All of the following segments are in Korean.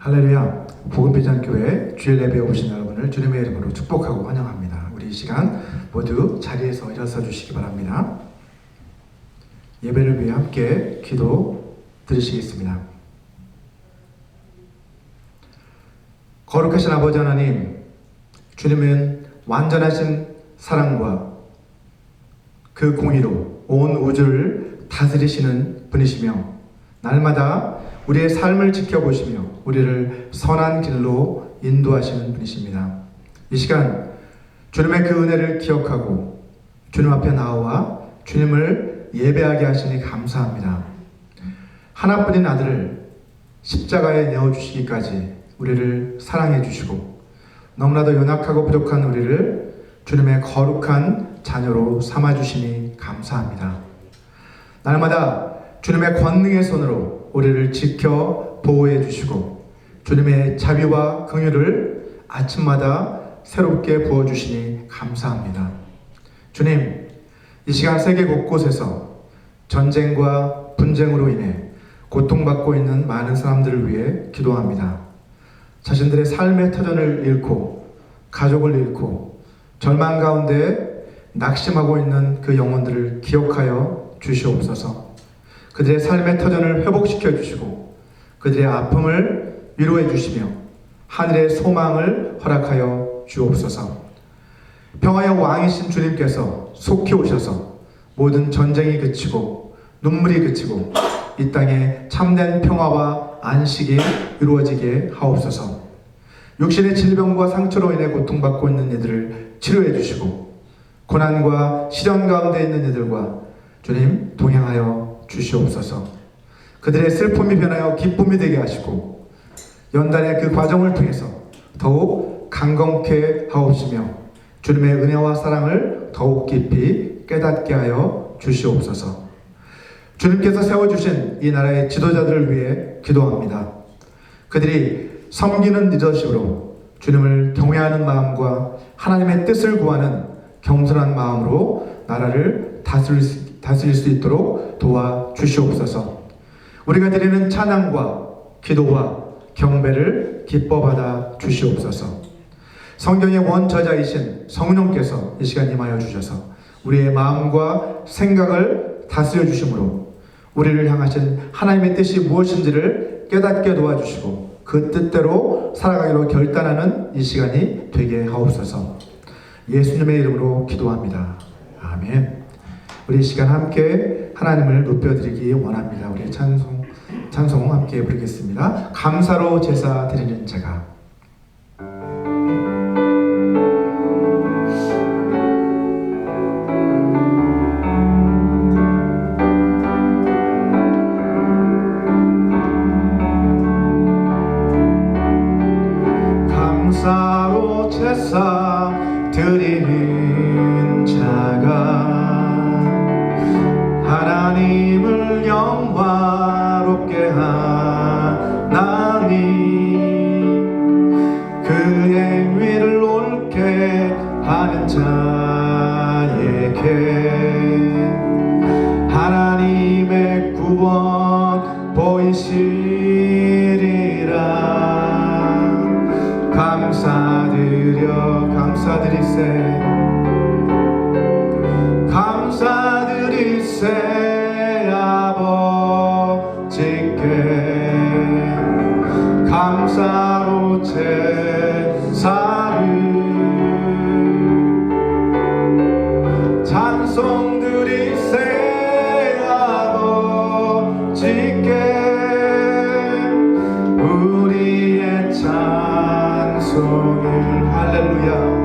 할렐루야. 복음비전교회 주일 예배에 오신 여러분을 주님의 이름으로 축복하고 환영합니다. 우리 이 시간 모두 자리에서 일어서 주시기 바랍니다. 예배를 위해 함께 기도 드리시겠습니다. 거룩하신 아버지 하나님, 주님은 완전하신 사랑과 그 공의로 온 우주를 다스리시는 분이시며 날마다 우리의 삶을 지켜보시며 우리를 선한 길로 인도하시는 분이십니다. 이 시간 주님의 그 은혜를 기억하고 주님 앞에 나와 주님을 예배하게 하시니 감사합니다. 하나뿐인 아들을 십자가에 내어주시기까지 우리를 사랑해 주시고 너무나도 연약하고 부족한 우리를 주님의 거룩한 자녀로 삼아주시니 감사합니다. 날마다 주님의 권능의 손으로 우리를 지켜 보호해 주시고 주님의 자비와 긍휼을 아침마다 새롭게 부어주시니 감사합니다. 주님, 이 시간 세계 곳곳에서 전쟁과 분쟁으로 인해 고통받고 있는 많은 사람들을 위해 기도합니다. 자신들의 삶의 터전을 잃고 가족을 잃고 절망 가운데 낙심하고 있는 그 영혼들을 기억하여 주시옵소서. 그들의 삶의 터전을 회복시켜 주시고 그들의 아픔을 위로해 주시며 하늘의 소망을 허락하여 주옵소서. 평화의 왕이신 주님께서 속히 오셔서 모든 전쟁이 그치고 눈물이 그치고 이 땅에 참된 평화와 안식이 이루어지게 하옵소서. 육신의 질병과 상처로 인해 고통받고 있는 이들을 치료해 주시고 고난과 시련 가운데 있는 이들과 주님 동행하여 주시옵소서. 그들의 슬픔이 변하여 기쁨이 되게 하시고 연단의 그 과정을 통해서 더욱 강건케 하옵시며 주님의 은혜와 사랑을 더욱 깊이 깨닫게 하여 주시옵소서. 주님께서 세워주신 이 나라의 지도자들을 위해 기도합니다. 그들이 섬기는 리더십으로 주님을 경외하는 마음과 하나님의 뜻을 구하는 겸손한 마음으로 나라를 다스릴 수 있도록 도와주시옵소서. 우리가 드리는 찬양과 기도와 경배를 기뻐 받아 주시옵소서. 성경의 원저자이신 성령께서 이 시간 임하여 주셔서 우리의 마음과 생각을 다스려 주심으로 우리를 향하신 하나님의 뜻이 무엇인지를 깨닫게 도와주시고 그 뜻대로 살아가기로 결단하는 이 시간이 되게 하옵소서. 예수님의 이름으로 기도합니다. 아멘. 우리 이 시간 함께 하나님을 높여드리기 원합니다. 우리 찬송 함께 부르겠습니다. 감사로 제사 드리는 자가. 감사로 제사 드리는 자가 하나님을 영화롭게 하나니 그 행위를 옳게 하는 자에게 하나님의 구원 보이시리라. 감사드리세 아버지께 감사로 제사를 찬송 드리세 아버지께 우리의 찬송을 할렐루야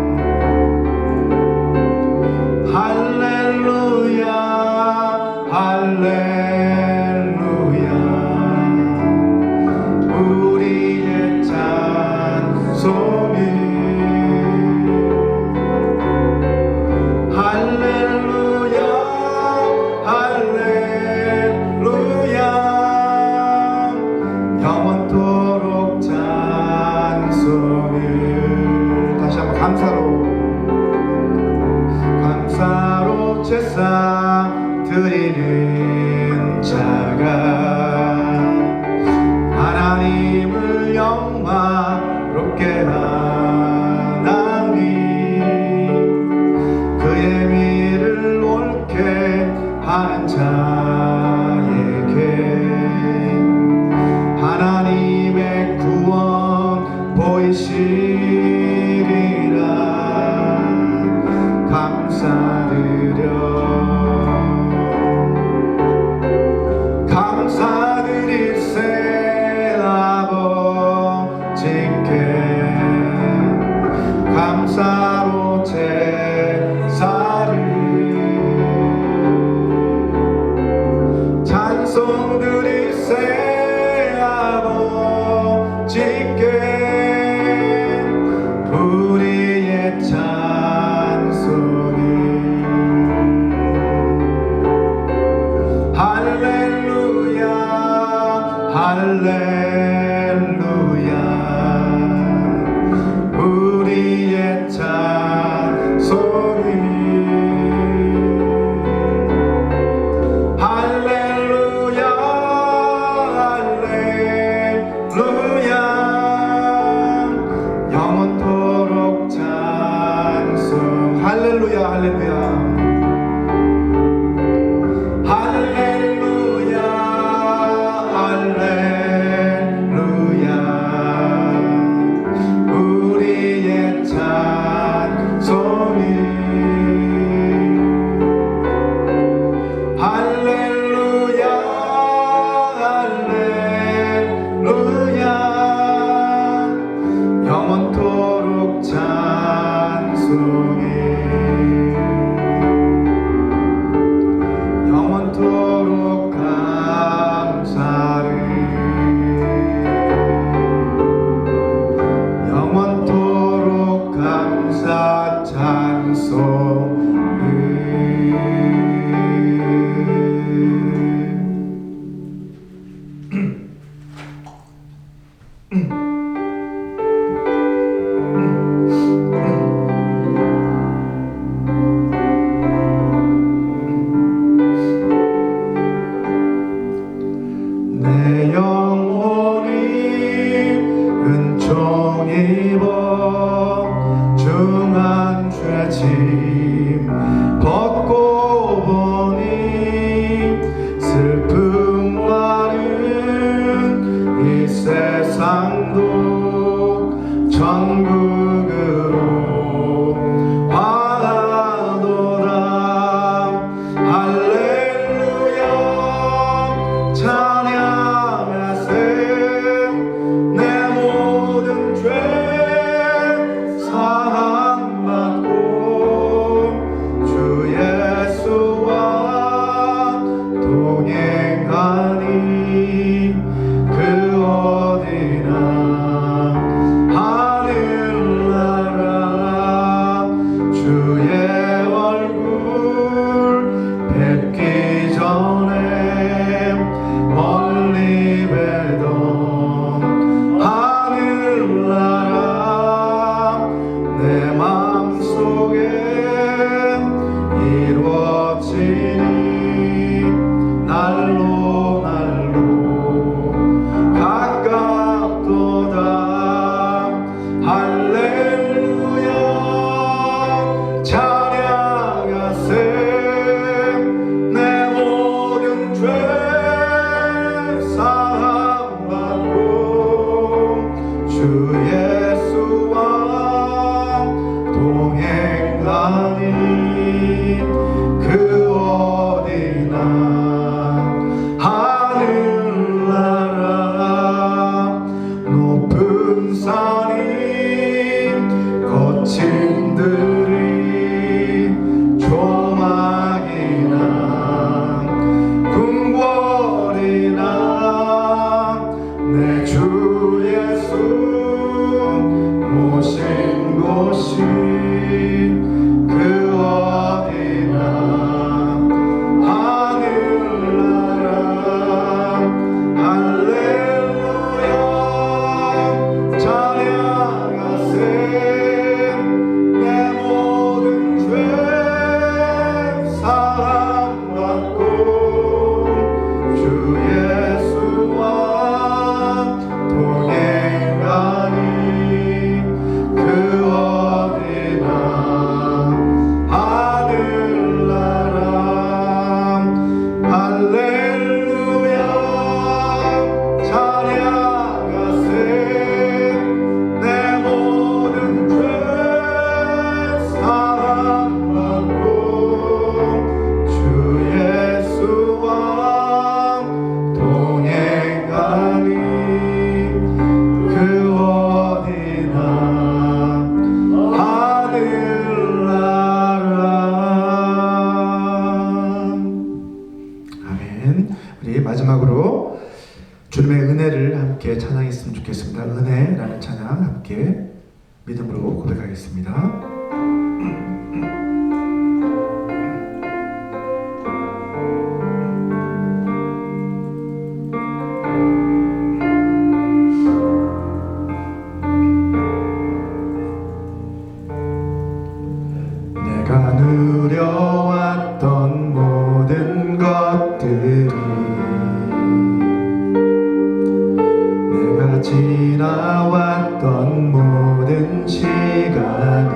우리의 찬송이 할렐루야 할렐루야 영원토록 찬송을 다시 한번 감사로 제사 드리는 자가 하나님을 영원히 우리의 찬송이 할렐루야 할렐루야 영원토록 찬송 할렐루야 할렐루야 할렐루야 할렐루야 우리의 찬송이 할렐루야 할렐루야 영원토록 찬송이 영원토록 감사를 영원토록 감사 찬송을 내 영혼이 은총 입어 중한 죄짐 벗고 보니 슬픔 많은 이 세상도 천국으로 화하도다 할렐루야 찬양하세 내 모든 죄 사함받고 주 예수와 동행하니 그 어디나 하늘나라 주의 얼굴 뵙기 전에 멀리 뵈던 하늘나라 내 맘속에 이루어지니 날로 날로 가깝도다 할렐루야 찬양하세 내 모든 죄 사함받고 주 예수와 동행하니 그 어디나 하늘나라 높은 산이 거친 들이 조막이나 궁궐이나 내 주 예수 모신 곳이 그 어디나 하늘나라 할렐루야 찬양하세 내 모든 죄 사함받고 주 예수와 동행하니 그 어디나 하늘나라 할렐루야 찬양하세 내 모든 죄 사함받고 주 예수와 동행하니 그 어디나 하늘나라 아멘. 우리 마지막으로 주님의 은혜를 함께 찬양했으면 좋겠습니다. 은혜라는 찬양 함께 믿음으로 고백하겠습니다. 지나왔던 모든 시간이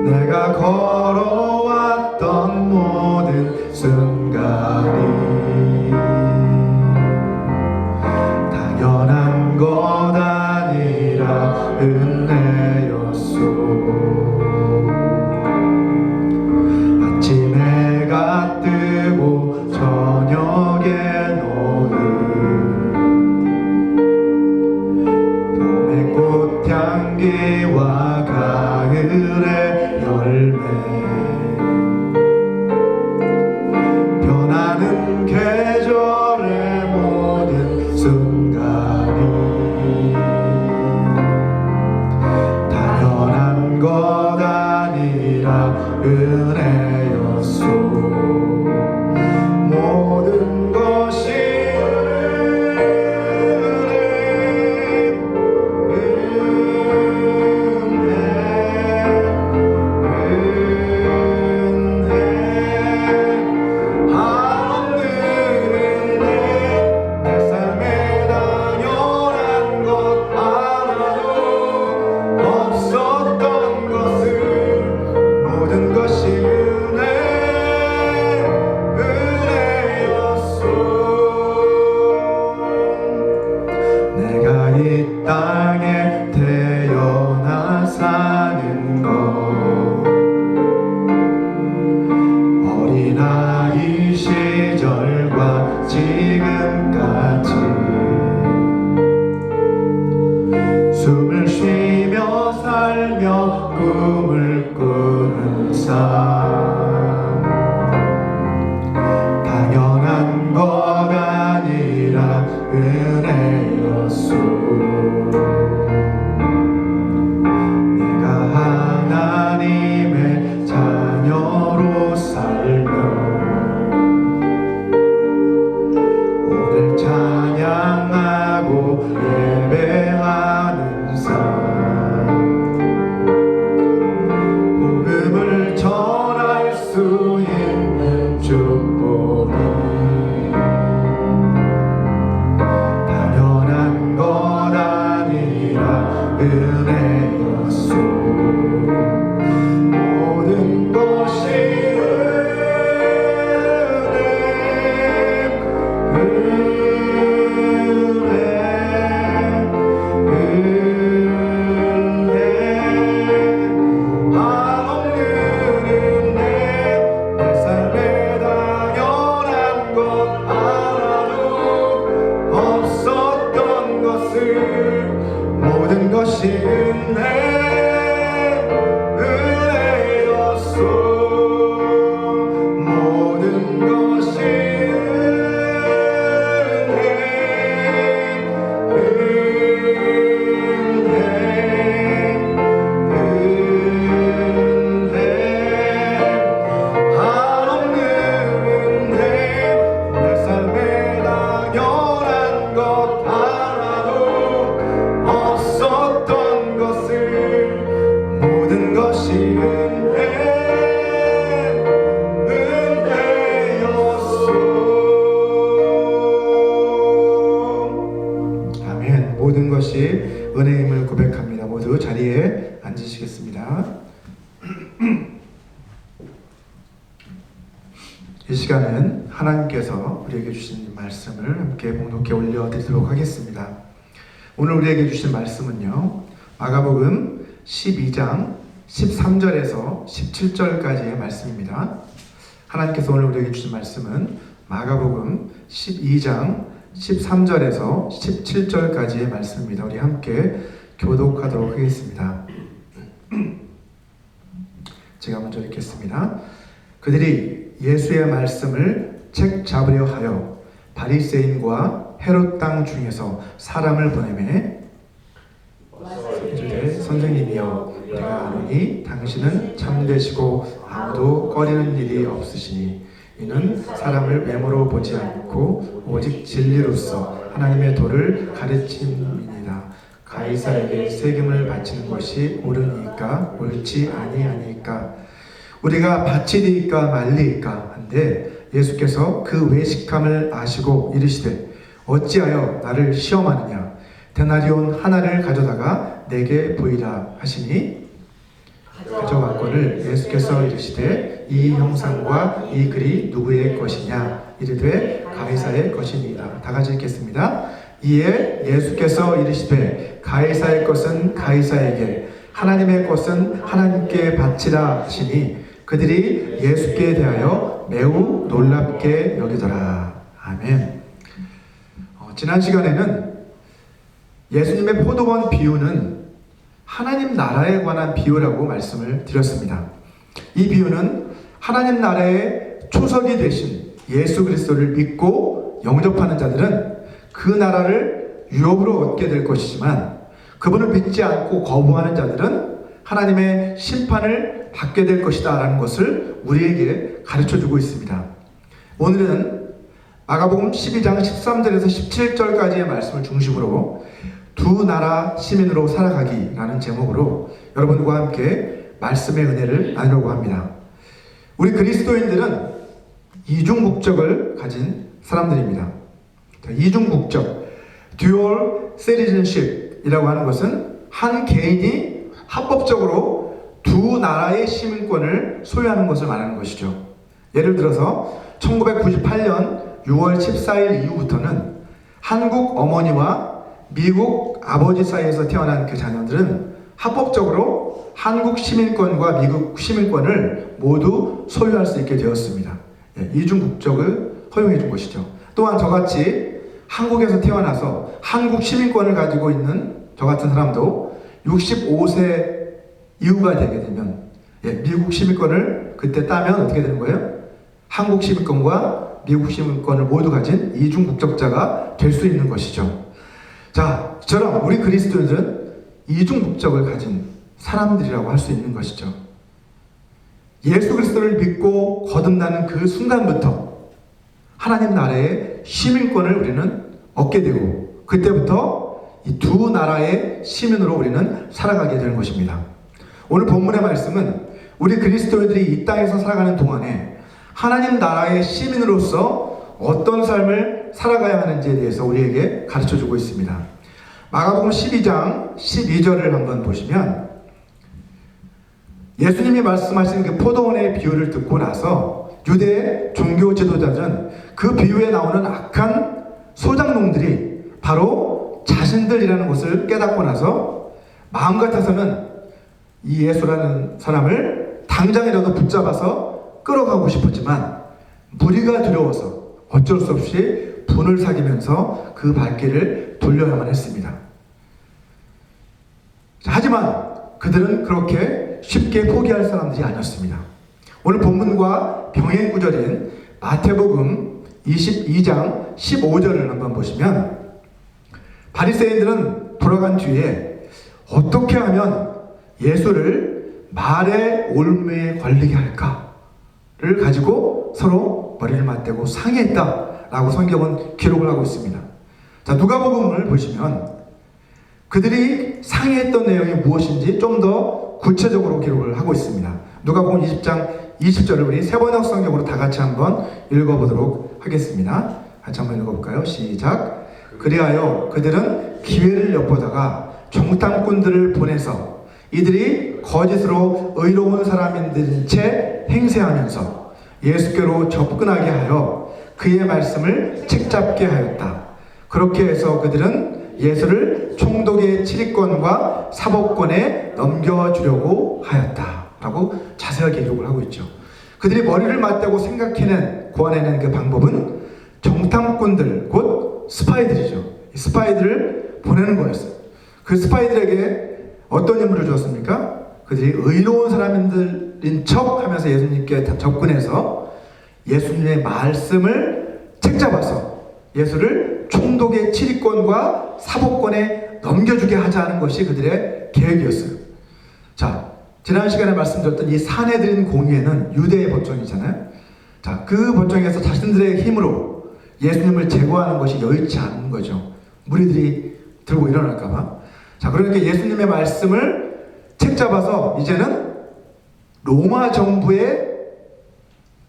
내가 걸어왔던 모든 순간이 당연한 것 아니라 은혜였소. 아침 해가 뜨고 저녁에 노을 봄의 꽃향기와 가을의 열매 변하는 계절의 모든 순간이 당연한 것 아니라 은혜였소. 모든 것이 내가 이 땅에 태어나 사는 것 어린아이 시절과 지금까지 숨을 쉬며 살며 꿈을 꾸는 삶 당연한 것 아니라 은혜였소. 내가 하나님의 자녀로 살며 오늘 찬양하고 예배하는 삶 복음을 전할 수 있는 축복이 당연한 것 아니라 은혜였소. 모든 것이 모든 것이 은혜였소. 모든 것이 한없는 은혜 내 삶에 당연한 것 하나도 없었던 것을 모든 것이 은혜였소. 아멘. 모든 것이 은혜임을 고백합니다. 모두 자리에 앉으시겠습니다. 이 시간은 하나님께서 우리에게 주신 말씀을 함께 봉독해 올려드리도록 하겠습니다. 오늘 우리에게 주신 말씀은요, 마가복음 12장 13절에서 17절까지의 말씀입니다. 하나님께서 오늘 우리에게 주신 말씀은 마가복음 12장 13절에서 17절까지의 말씀입니다. 우리 함께 교독하도록 하겠습니다. 제가 먼저 읽겠습니다. 그들이 예수의 말씀을 책 잡으려 하여 바리새인과 헤롯 땅 중에서 사람을 보내매 이르되 선생님이여 내가 아노니 당신은 참되시고 아무도 꺼리는 일이 없으시니 이는 사람을 외모로 보지 않고 오직 진리로서 하나님의 도를 가르침이니라. 가이사에게 세금을 바치는 것이 옳으니까 옳지 아니하니까 우리가 바치리이까 말리이까 한데 예수께서 그 외식함을 아시고 이르시되 어찌하여 나를 시험하느냐? 데나리온 하나를 가져다가 내게 보이라 하시니 가져왔거늘 예수께서 이르시되 이 형상과 이 글이 누구의 것이냐? 이르되 가이사의 것이니이다. 다 같이 읽겠습니다. 이에 예수께서 이르시되 가이사의 것은 가이사에게, 하나님의 것은 하나님께 바치라 하시니 그들이 예수께 대하여 매우 놀랍게 여기더라. 아멘. 지난 시간에는 예수님의 포도원 비유는 하나님 나라에 관한 비유라고 말씀을 드렸습니다. 이 비유는 하나님 나라의 초석이 되신 예수 그리스도를 믿고 영접하는 자들은 그 나라를 유업으로 얻게 될 것이지만, 그분을 믿지 않고 거부하는 자들은 하나님의 심판을 받게 될 것이다 라는 것을 우리에게 가르쳐주고 있습니다. 오늘은 마가복음 12장 13절에서 17절까지의 말씀을 중심으로 두 나라 시민으로 살아가기라는 제목으로 여러분과 함께 말씀의 은혜를 나누려고 합니다. 우리 그리스도인들은 이중 국적을 가진 사람들입니다. 이중 국적, 듀얼 시티즌십이라고 하는 것은 한 개인이 합법적으로 두 나라의 시민권을 소유하는 것을 말하는 것이죠. 예를 들어서 1998년 6월 14일 이후부터는 한국 어머니와 미국 아버지 사이에서 태어난 그 자녀들은 합법적으로 한국 시민권과 미국 시민권을 모두 소유할 수 있게 되었습니다. 이중 국적을 허용해 준 것이죠. 또한 저같이 한국에서 태어나서 한국 시민권을 가지고 있는 저 같은 사람도 65세 이후가 되게 되면 미국 시민권을 그때 따면 어떻게 되는 거예요? 한국 시민권과 미국 시민권을 모두 가진 이중 국적자가 될 수 있는 것이죠. 자, 저처럼 우리 그리스도인들은 이중 국적을 가진 사람들이라고 할 수 있는 것이죠. 예수 그리스도를 믿고 거듭나는 그 순간부터 하나님 나라의 시민권을 우리는 얻게 되고, 그때부터 이 두 나라의 시민으로 우리는 살아가게 되는 것입니다. 오늘 본문의 말씀은 우리 그리스도인들이 이 땅에서 살아가는 동안에 하나님 나라의 시민으로서 어떤 삶을 살아가야 하는지에 대해서 우리에게 가르쳐주고 있습니다. 마가복음 12장 12절을 한번 보시면, 예수님이 말씀하신 그 포도원의 비유를 듣고 나서 유대 종교 지도자들은 그 비유에 나오는 악한 소작농들이 바로 자신들이라는 것을 깨닫고 나서 마음 같아서는 이 예수라는 사람을 당장이라도 붙잡아서 끌어가고 싶었지만 무리가 두려워서 어쩔 수 없이 분을 사귀면서 그 발길을 돌려야만 했습니다. 하지만 그들은 그렇게 쉽게 포기할 사람들이 아니었습니다. 오늘 본문과 병행 구절인 마태복음 22장 15절을 한번 보시면, 바리새인들은 돌아간 뒤에 어떻게 하면 예수를 말의 올무에 걸리게 할까를 가지고 서로 머리를 맞대고 상의했다라고 성경은 기록을 하고 있습니다. 자, 누가복음을 보시면 그들이 상의했던 내용이 무엇인지 좀 더 구체적으로 기록을 하고 있습니다. 누가복음 20장 20절을 우리 세번역 성경으로 다 같이 한번 읽어보도록 하겠습니다. 같이 한번 읽어볼까요? 시작. 그리하여 그들은 기회를 엿보다가 정탐꾼들을 보내서 이들이 거짓으로 의로운 사람인 채 행세하면서 예수께로 접근하게 하여 그의 말씀을 책잡게 하였다. 그렇게 해서 그들은 예수를 총독의 치리권과 사법권에 넘겨주려고 하였다 라고 자세하게 기록을 하고 있죠. 그들이 머리를 맞대고 생각해낸, 고안해낸 그 방법은 정탐꾼들, 곧 스파이들이죠. 스파이들을 보내는 거였어요. 그 스파이들에게 어떤 임무를 주었습니까? 그들이 의로운 사람들인 척 하면서 예수님께 접근해서 예수님의 말씀을 책잡아서 예수를 총독의 치리권과 사법권에 넘겨주게 하자는 것이 그들의 계획이었어요. 자, 지난 시간에 말씀드렸던 이 사내들인 공의회는 유대의 법정이잖아요. 자, 그 법정에서 자신들의 힘으로 예수님을 제거하는 것이 여의치 않은 거죠. 무리들이 들고 일어날까봐. 자, 그러니까 예수님의 말씀을 책잡아서 이제는 로마 정부의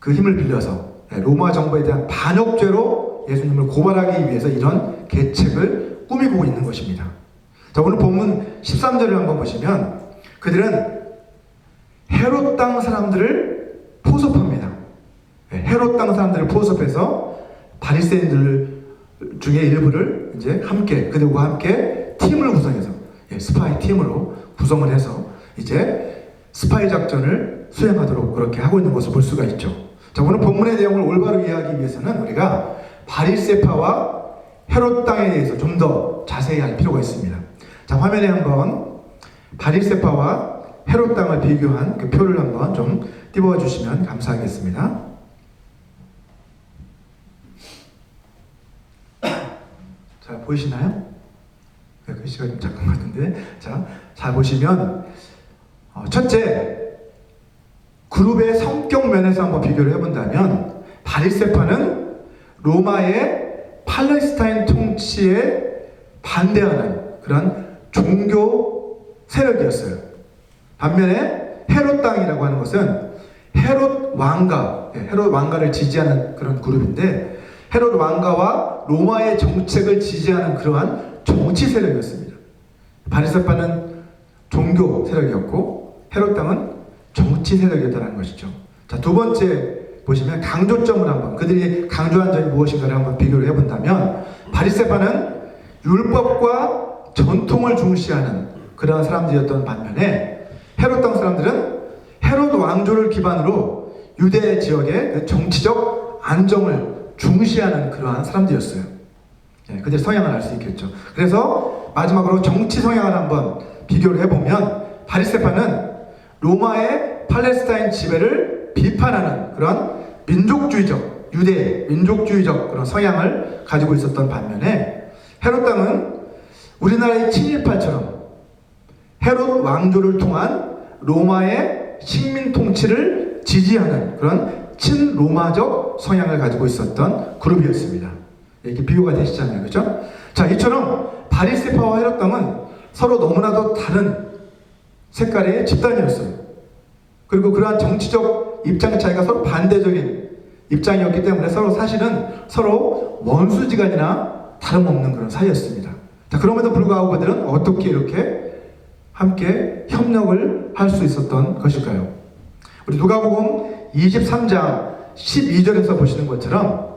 그 힘을 빌려서 로마 정부에 대한 반역죄로 예수님을 고발하기 위해서 이런 계책을 꾸미고 있는 것입니다. 자, 오늘 본문 13절을 한번 보시면 그들은 헤롯 땅 사람들을 포섭합니다. 헤롯 땅 사람들을 포섭해서 바리새인들 중에 일부를 이제 함께 그들과 함께 팀을 구성해서 스파이 팀으로 구성을 해서 이제 스파이 작전을 수행하도록 그렇게 하고 있는 것을 볼 수가 있죠. 자, 오늘 본문의 내용을 올바로 이해하기 위해서는 우리가 바리새파와 헤롯 땅에 대해서 좀 더 자세히 알 필요가 있습니다. 자, 화면에 한번 바리새파와 헤롯 땅을 비교한 그 표를 한번 좀 띄워 주시면 감사하겠습니다. 자, 보이시나요? 글씨가 좀 작은 것 같은데, 자, 잘 보시면 첫째, 그룹의 성격 면에서 한번 비교를 해본다면 바리새파는 로마의 팔레스타인 통치에 반대하는 그런 종교 세력이었어요. 반면에 헤롯 땅이라고 하는 것은 헤롯 왕가를 지지하는 그런 그룹인데, 헤롯 왕가와 로마의 정책을 지지하는 그러한 정치 세력이었습니다. 바리새파는 종교 세력이었고 헤롯 땅은 정치 세력이었다는 것이죠. 자, 두 번째 보시면 강조점을 한번, 그들이 강조한 점이 무엇인가를 한번 비교를 해본다면 바리새파는 율법과 전통을 중시하는 그러한 사람들이었던 반면에 헤롯 땅 사람들은 헤롯 왕조를 기반으로 유대 지역의 그 정치적 안정을 중시하는 그러한 사람들이었어요. 그들의 성향을 알 수 있겠죠. 그래서 마지막으로 정치 성향을 한번 비교를 해보면 바리새파는 로마의 팔레스타인 지배를 비판하는 그런 민족주의적, 유대 민족주의적 그런 성향을 가지고 있었던 반면에 헤롯 땅은 우리나라의 친일파처럼 헤롯 왕조를 통한 로마의 식민 통치를 지지하는 그런 친로마적 성향을 가지고 있었던 그룹이었습니다. 이렇게 비교가 되시잖아요. 그죠? 자, 이처럼 바리새파와 헤롯 땅은 서로 너무나도 다른 색깔의 집단이었어요. 그리고 그러한 정치적 입장 차이가 서로 반대적인 입장이었기 때문에 사실은 서로 원수지간이나 다름없는 그런 사이였습니다. 자, 그럼에도 불구하고 그들은 어떻게 이렇게 함께 협력을 할 수 있었던 것일까요? 우리 누가복음 23장 12절에서 보시는 것처럼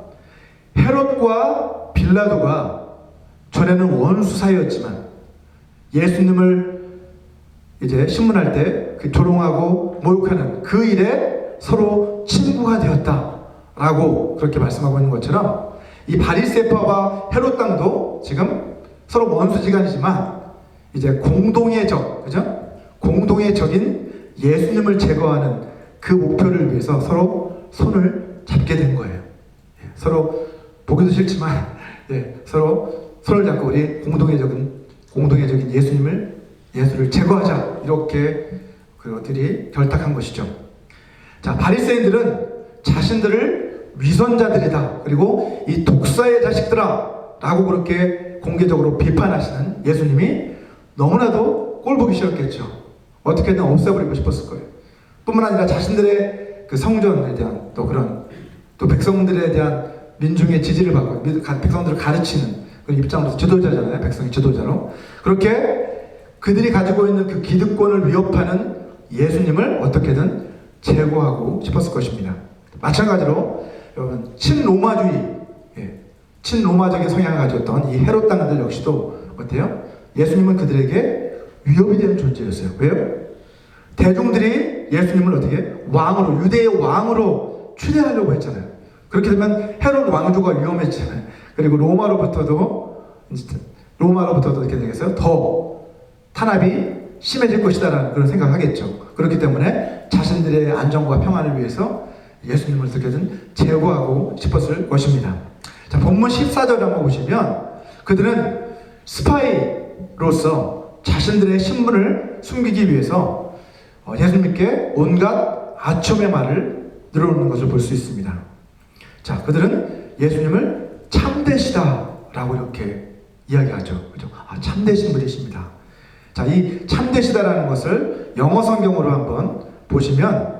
헤롯과 빌라도가 전에는 원수 사이였지만 예수님을 이제 신문할 때 그 조롱하고 모욕하는 그 일에 서로 친구가 되었다라고 그렇게 말씀하고 있는 것처럼 이 바리새파와 헤롯 땅도 지금 서로 원수지간이지만 이제 공동의 적, 그죠? 공동의 적인 예수님을 제거하는 그 목표를 위해서 서로 손을 잡게 된 거예요. 서로 보기도 싫지만 서로 손을 잡고 우리 공동의 적인 예수를 제거하자, 이렇게 그들이 결탁한 것이죠. 자, 바리새인들은 자신들을 위선자들이다, 그리고 이 독사의 자식들아 라고 그렇게 공개적으로 비판하시는 예수님이 너무나도 꼴보기 싫었겠죠. 어떻게든 없애버리고 싶었을 거예요. 뿐만 아니라 자신들의 그 성전에 대한 또 백성들에 대한 민중의 지지를 받고 백성들을 가르치는 그런 입장으로서 지도자잖아요. 백성의 지도자로. 그렇게 그들이 가지고 있는 그 기득권을 위협하는 예수님을 어떻게든 제거하고 싶었을 것입니다. 마찬가지로 여러분, 친로마적인 성향을 가졌던 이 헤롯 땅들 역시도 어때요? 예수님은 그들에게 위협이 되는 존재였어요. 왜요? 대중들이 예수님을 어떻게 왕으로, 유대의 왕으로 추대하려고 했잖아요. 그렇게 되면 헤롯 왕조가 위험했잖아요. 그리고 로마로부터도 이렇게 되겠어요? 더 탄압이 심해질 것이다라는 그런 생각을 하겠죠. 그렇기 때문에 자신들의 안정과 평안을 위해서 예수님을 어떻게든 제거하고 싶었을 것입니다. 자, 본문 14절 한번 보시면 그들은 스파이로서 자신들의 신분을 숨기기 위해서 예수님께 온갖 아첨의 말을 늘어놓는 것을 볼 수 있습니다. 자, 그들은 예수님을 참되시다라고 이렇게 이야기하죠. 그죠? 참되신 분이십니다. 자, 이 참되시다라는 것을 영어 성경으로 한번 보시면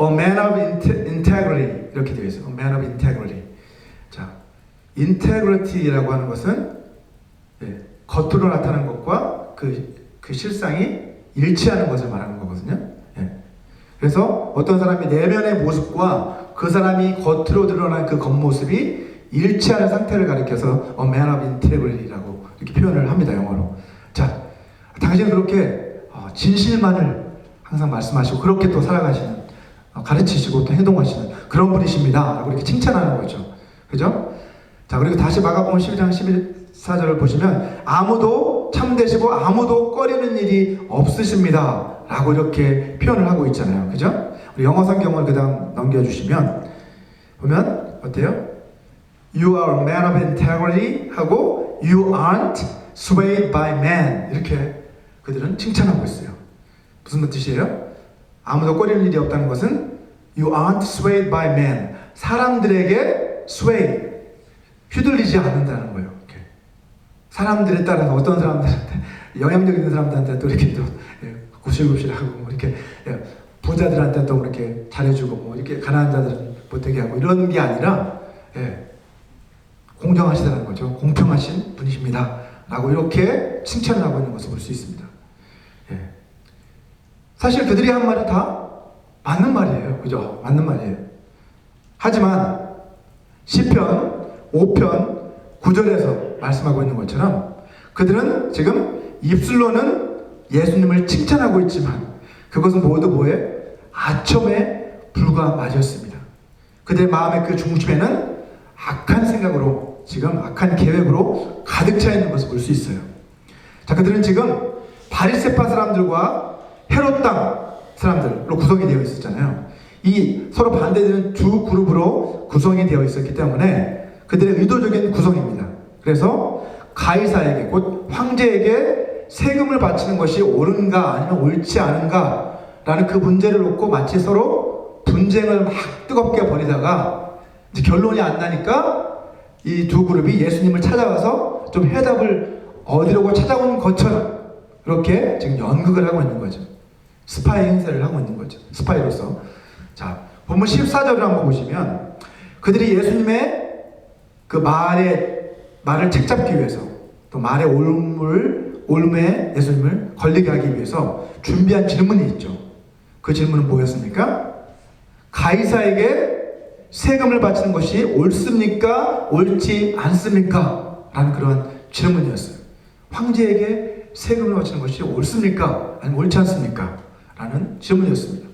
A man of integrity 이렇게 되어 있어요. A man of integrity. 자, 인테그리티라고 하는 것은 겉으로 나타나는 것과 그 실상이 일치하는 것을 말하는 거거든요. 그래서 어떤 사람이 내면의 모습과 그 사람이 겉으로 드러난 그 겉모습이 일치하는 상태를 가리켜서 A man of integrity라고 이렇게 표현을 합니다, 영어로. 자, 당신은 그렇게 진실만을 항상 말씀하시고 그렇게 또 살아가시는, 가르치시고 또 행동하시는 그런 분이십니다 라고 이렇게 칭찬하는 거죠. 그죠? 자, 그리고 다시 마가복음 12장 14절을 보시면 아무도 참되시고 아무도 꺼리는 일이 없으십니다 라고 이렇게 표현을 하고 있잖아요. 그죠? 우리 영어 성경을 그 다음 넘겨주시면 보면 어때요? You are a man of integrity 하고 You aren't swayed by man 이렇게 그들은 칭찬하고 있어요. 무슨 뜻이에요? 아무도 꺼리는 일이 없다는 것은 You aren't swayed by man, 사람들에게 sway, 휘둘리지 않는다는 거예요. 이렇게. 사람들에 따라서 어떤 사람들한테 영향력 있는 사람들한테 또 이렇게 또 구실구실하고 뭐 이렇게 부자들한테 또 이렇게 잘해주고 뭐 이렇게 가난한 자들은 못되게 하고 이런 게 아니라 공정하시다는 거죠. 공평하신 분이십니다 라고 이렇게 칭찬을 하고 있는 것을 볼 수 있습니다. 사실 그들이 한 말은 다 맞는 말이에요. 그죠? 맞는 말이에요. 하지만 시편 5편 9절에서 말씀하고 있는 것처럼 그들은 지금 입술로는 예수님을 칭찬하고 있지만 그것은 모두 뭐에? 아첨에 불과하였습니다. 그들의 마음의 그 중심에는 악한 생각으로, 지금 악한 계획으로 가득 차 있는 것을 볼 수 있어요. 자, 그들은 지금 바리새파 사람들과 헤롯 땅 사람들로 구성이 되어 있었잖아요. 이 서로 반대되는 두 그룹으로 구성이 되어 있었기 때문에 그들의 의도적인 구성입니다. 그래서 가이사에게, 곧 황제에게 세금을 바치는 것이 옳은가 아니면 옳지 않은가 라는 그 문제를 놓고 마치 서로 분쟁을 막 뜨겁게 벌이다가 이제 결론이 안 나니까 이 두 그룹이 예수님을 찾아와서 좀 해답을 얻으려고 찾아온 것처럼 그렇게 지금 연극을 하고 있는 거죠. 스파이 행세를 하고 있는 거죠. 스파이로서. 자, 본문 14절을 한번 보시면 그들이 예수님의 그 말을 책잡기 위해서 또 말의 올무에 예수님을 걸리게 하기 위해서 준비한 질문이 있죠. 그 질문은 뭐였습니까? 가이사에게 세금을 바치는 것이 옳습니까? 옳지 않습니까? 라는 그런 질문이었어요. 황제에게 세금을 바치는 것이 옳습니까? 아니면 옳지 않습니까? 라는 질문이었습니다.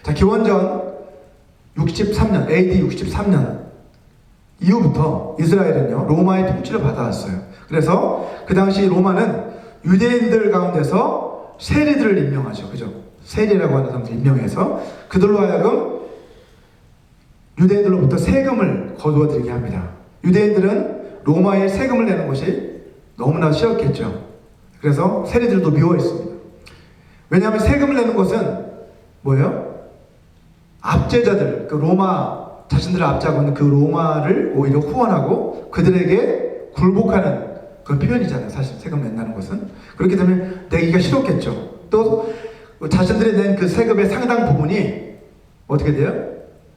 자, 기원전 63년, AD 63년 이후부터 이스라엘은요, 로마의 통치를 받아왔어요. 그래서 그 당시 로마는 유대인들 가운데서 세리들을 임명하죠. 그죠? 세리라고 하는 사람들 임명해서 그들로 하여금 유대인들로부터 세금을 거두어 들이게 합니다. 유대인들은 로마에 세금을 내는 것이 너무나 쉬웠겠죠. 그래서 세리들도 미워했습니다. 왜냐하면 세금을 내는 것은 뭐예요? 압제자들, 그 로마, 자신들을 압제하고 있는 그 로마를 오히려 후원하고 그들에게 굴복하는 그런 표현이잖아요. 사실 세금 낸다는 것은. 그렇기 때문에 내기가 싫었겠죠. 또 자신들이 낸 그 세금의 상당 부분이 어떻게 돼요?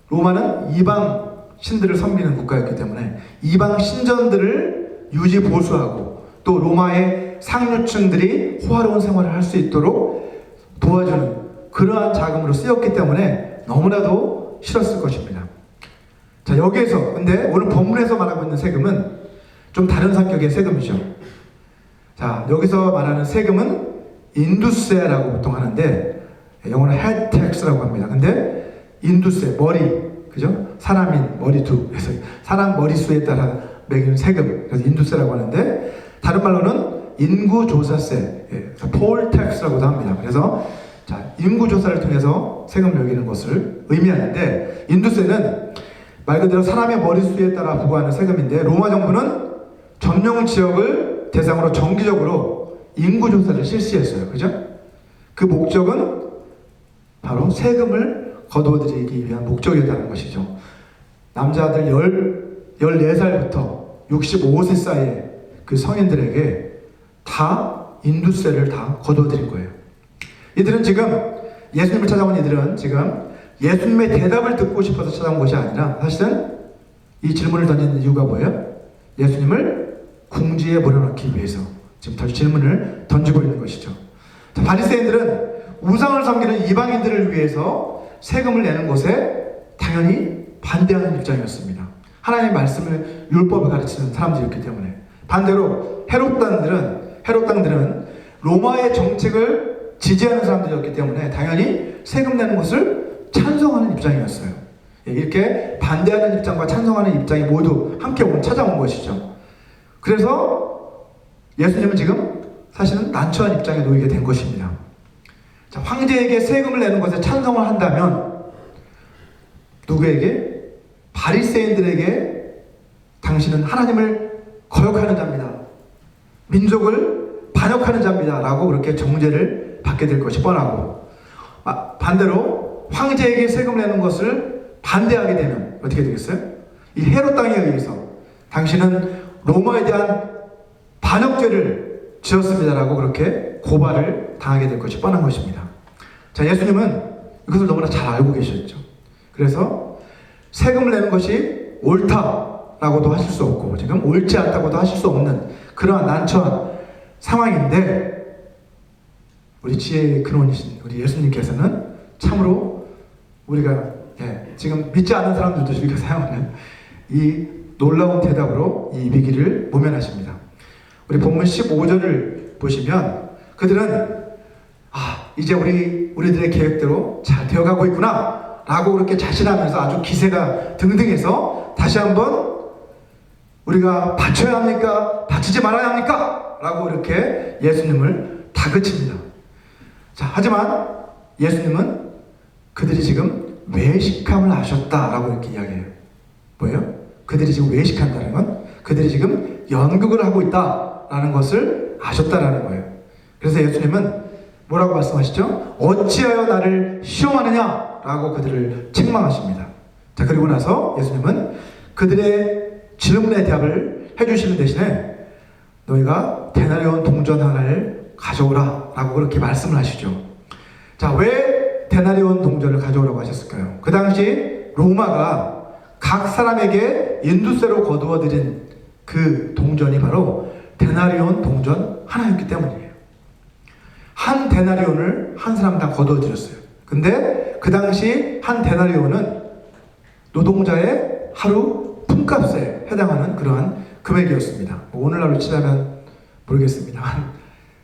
로마는 이방 신들을 섬기는 국가였기 때문에 이방 신전들을 유지 보수하고 또 로마의 상류층들이 호화로운 생활을 할 수 있도록 도와주는 그러한 자금으로 쓰였기 때문에 너무나도 싫었을 것입니다. 자, 여기에서 근데 오늘 본문에서 말하고 있는 세금은 좀 다른 성격의 세금이죠. 자, 여기서 말하는 세금은 인두세라고 보통 하는데 영어는 head tax라고 합니다. 근데 인두세, 머리, 그죠? 사람인 머리두, 그래서 사람 머리수에 따라 매기는 세금, 그래서 인두세라고 하는데 다른 말로는 인구조사세, poll tax라고도 합니다. 그래서 자, 인구조사를 통해서 세금을 매기는 것을 의미하는데 인두세는 말 그대로 사람의 머리수에 따라 부과하는 세금인데 로마 정부는 점령 지역을 대상으로 정기적으로 인구조사를 실시했어요. 그죠? 그 목적은 바로 세금을 거두어들이기 위한 목적이었다는 것이죠. 남자들 14살부터 65세 사이의 그 성인들에게 다 인두세를 다 거두어들인 거예요. 이들은 지금 예수님을 찾아온 이들은 지금 예수님의 대답을 듣고 싶어서 찾아온 것이 아니라 사실은 이 질문을 던지는 이유가 뭐예요? 예수님을 궁지에 몰아넣기 위해서 지금 질문을 던지고 있는 것이죠. 자, 바리새인들은 우상을 섬기는 이방인들을 위해서 세금을 내는 것에 당연히 반대하는 입장이었습니다. 하나님의 말씀을, 율법을 가르치는 사람들이었기 때문에. 반대로 헤롯 당들은 로마의 정책을 지지하는 사람들이었기 때문에 당연히 세금 내는 것을 찬성하는 입장이었어요. 이렇게 반대하는 입장과 찬성하는 입장이 모두 함께 찾아온 것이죠. 그래서 예수님은 지금 사실은 난처한 입장에 놓이게 된 것입니다. 자, 황제에게 세금을 내는 것에 찬성을 한다면 누구에게? 바리새인들에게 당신은 하나님을 거역하는 자입니다. 민족을 반역하는 자입니다. 라고 그렇게 정죄를 받게 될 것이 뻔하고, 반대로 황제에게 세금 내는 것을 반대하게 되면 어떻게 되겠어요? 이 헤롯 땅에 의해서 당신은 로마에 대한 반역죄를 지었습니다라고 그렇게 고발을 당하게 될 것이 뻔한 것입니다. 자, 예수님은 이것을 너무나 잘 알고 계셨죠. 그래서 세금을 내는 것이 옳다라고도 하실 수 없고 지금 옳지 않다고도 하실 수 없는 그러한 난처한 상황인데, 우리 지혜의 근원이신 우리 예수님께서는 참으로 우리가 지금 믿지 않는 사람들도 이렇게 사용하는 이 놀라운 대답으로 이 위기를 모면하십니다. 우리 본문 15절을 보시면 그들은 이제 우리들의 계획대로 잘 되어가고 있구나 라고 그렇게 자신하면서 아주 기세가 등등해서 다시 한번 우리가 바쳐야 합니까? 바치지 말아야 합니까? 라고 이렇게 예수님을 다그칩니다. 자, 하지만 예수님은 그들이 지금 외식함을 하셨다라고 이렇게 이야기해요. 뭐예요? 그들이 지금 외식한다는 건 그들이 지금 연극을 하고 있다라는 것을 아셨다라는 거예요. 그래서 예수님은 뭐라고 말씀하시죠? 어찌하여 나를 시험하느냐? 라고 그들을 책망하십니다. 자, 그리고 나서 예수님은 그들의 질문에 대답을 해주시는 대신에 너희가 데나리온 동전 하나를 가져오라 라고 그렇게 말씀을 하시죠. 자, 왜 데나리온 동전을 가져오라고 하셨을까요? 그 당시 로마가 각 사람에게 인두세로 거두어 드린 그 동전이 바로 데나리온 동전 하나였기 때문이에요. 한 데나리온을 한 사람당 거두어 드렸어요. 근데 그 당시 한 데나리온은 노동자의 하루 품값에 해당하는 그러한 금액이었습니다. 오늘날로 치자면 모르겠습니다.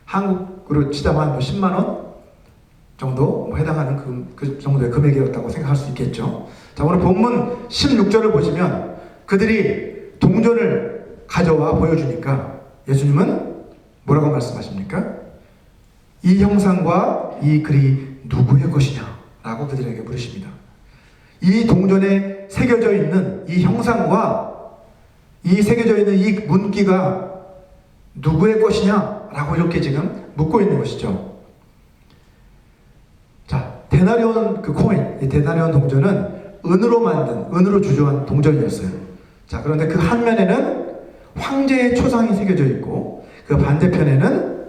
한국으로 치자면 10만 원 정도 해당하는 그 정도의 금액이었다고 생각할 수 있겠죠. 자, 오늘 본문 16절을 보시면 그들이 동전을 가져와 보여주니까 예수님은 뭐라고 말씀하십니까? 이 형상과 이 글이 누구의 것이냐? 라고 그들에게 물으십니다. 이 동전에 새겨져 있는 이 형상과 이 새겨져 있는 이 문귀가 누구의 것이냐? 라고 이렇게 지금 묻고 있는 것이죠. 자, 데나리온 그 코인, 이 데나리온 동전은 은으로 주조한 동전이었어요. 자, 그런데 그 한 면에는 황제의 초상이 새겨져 있고 그 반대편에는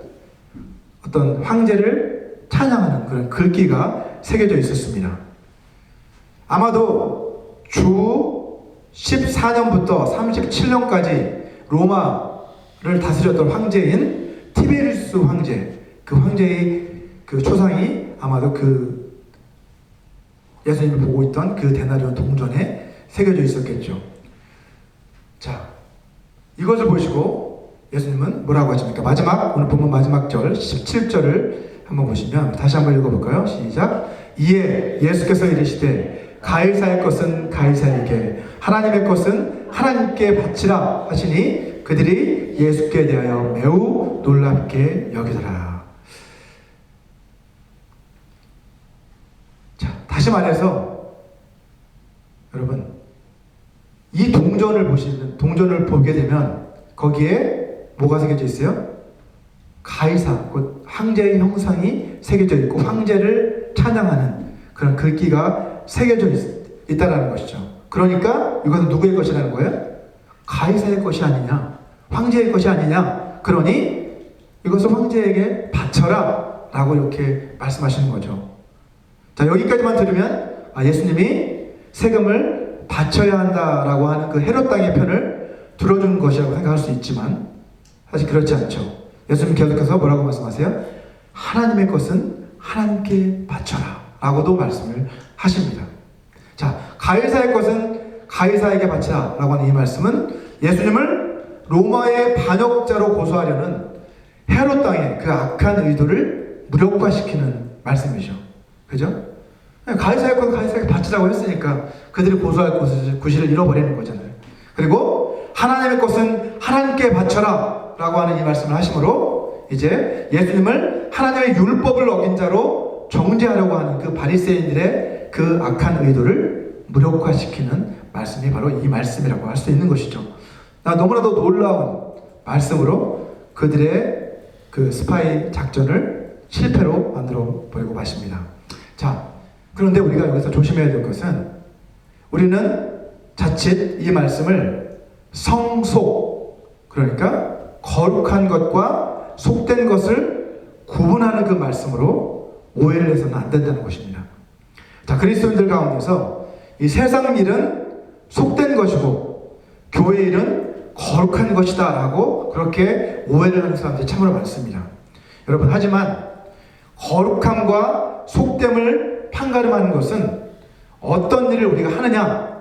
어떤 황제를 찬양하는 그런 글귀가 새겨져 있었습니다. 아마도 주 14년부터 37년까지 로마를 다스렸던 황제인 티베리우스 황제, 그 황제의 그 초상이 아마도 그 예수님이 보고 있던 그 데나리온 동전에 새겨져 있었겠죠. 자, 이것을 보시고 예수님은 뭐라고 하십니까? 오늘 본문 마지막 절 17절을 한번 보시면 다시 한번 읽어볼까요? 시작. 이에 예수께서 이르시되 가이사의 것은 가이사에게, 하나님의 것은 하나님께 바치라 하시니 그들이 예수께 대하여 매우 놀랍게 여기더라. 자, 다시 말해서 여러분, 이 동전을 보게 되면 거기에 뭐가 새겨져 있어요? 가이사, 곧 황제의 형상이 새겨져 있고 황제를 찬양하는 그런 글귀가 새겨져 있다라는 것이죠. 그러니까 이것은 누구의 것이라는 거예요? 가이사의 것이 아니냐, 황제의 것이 아니냐. 그러니 이것을 황제에게 바쳐라 라고 이렇게 말씀하시는 거죠. 자, 여기까지만 들으면 예수님이 세금을 바쳐야 한다라고 하는 그 헤롯 땅의 편을 들어주는 것이라고 생각할 수 있지만 사실 그렇지 않죠. 예수님 계속해서 뭐라고 말씀하세요? 하나님의 것은 하나님께 바쳐라 라고도 말씀을 하십니다. 자, 가이사의 것은 가이사에게 바치라 라고 하는 이 말씀은 예수님을 로마의 반역자로 고소하려는 헤롯 당의 그 악한 의도를 무력화시키는 말씀이죠. 그죠? 가이사의 것은 가이사에게 바치라고 했으니까 그들이 고소할 구실을 잃어버리는 거잖아요. 그리고 하나님의 것은 하나님께 바쳐라 라고 하는 이 말씀을 하심으로 이제 예수님을 하나님의 율법을 어긴 자로 정죄하려고 하는 그 바리새인들의 그 악한 의도를 무력화시키는 말씀이 바로 이 말씀이라고 할 수 있는 것이죠. 너무나도 놀라운 말씀으로 그들의 그 스파이 작전을 실패로 만들어 버리고 마십니다. 자, 그런데 우리가 여기서 조심해야 될 것은 우리는 자칫 이 말씀을 성속, 그러니까 거룩한 것과 속된 것을 구분하는 그 말씀으로 오해를 해서는 안 된다는 것입니다. 자, 그리스도인들 가운데서 이 세상 일은 속된 것이고 교회 일은 거룩한 것이다 라고 그렇게 오해를 하는 사람들이 참으로 많습니다. 여러분, 하지만 거룩함과 속됨을 판가름하는 것은 어떤 일을 우리가 하느냐,